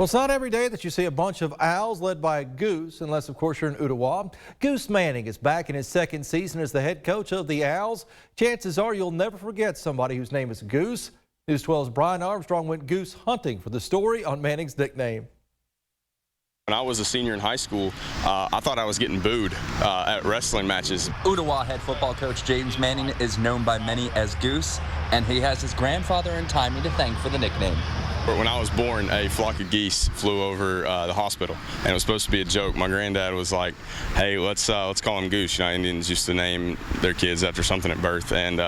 Well, it's not every day that you see a bunch of owls led by a goose, unless, of course, you're in Ooltewah. Goose Manning is back in his second season as the head coach of the Owls. Chances are you'll never forget somebody whose name is Goose. News 12's Brian Armstrong went goose hunting for the story on Manning's nickname. When I was a senior in high school, I thought I was getting booed at wrestling matches. Ooltewah head football coach James Manning is known by many as Goose, and he has his grandfather and Timmy to thank for the nickname. When I was born, a flock of geese flew over the hospital, and it was supposed to be a joke. My granddad was like, "Hey, let's call him Goose." You know, Indians used to name their kids after something at birth, and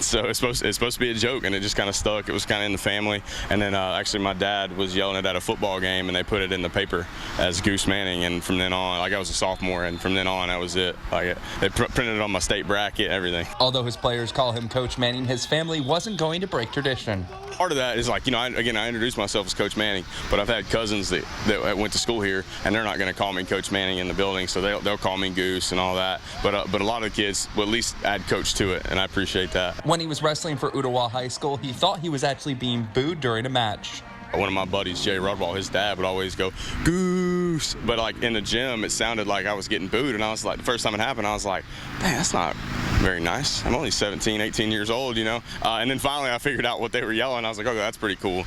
so it's supposed to be a joke, and it just kind of stuck. It was kind of in the family, and then actually my dad was yelling it at a football game, and they put it in the paper as Goose Manning, and from then on, like I was a sophomore, and from then on, that was it. Like they printed it on my state bracket, everything. Although his players call him Coach Manning, his family wasn't going to break tradition. Part of that is like, you know, I introduced myself as Coach Manning, but I've had cousins that went to school here, and they're not going to call me Coach Manning in the building, so they'll call me Goose and all that. But a lot of the kids will at least add coach to it, and I appreciate that. When he was wrestling for ooltewah-high-school, he thought he was actually being booed during a match. One of my buddies, Jay Rudball, his dad would always go, "Goose," but like in the gym, it sounded like I was getting booed, and I was like, the first time it happened, I was like, "Man, that's not very nice. I'm only 17, 18 years old, you know." And then finally, I figured out what they were yelling. I was like, "Okay, that's pretty cool."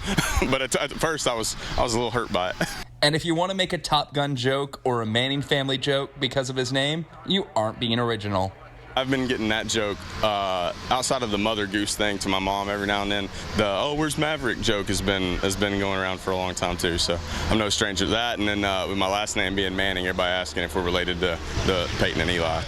But at first, I was a little hurt by it. And if you want to make a Top Gun joke or a Manning family joke because of his name, you aren't being original. I've been getting that joke outside of the mother goose thing to my mom every now and then. The "oh, where's Maverick" joke has been going around for a long time too. So I'm no stranger to that. And then with my last name being Manning, everybody asking if we're related to Peyton and Eli.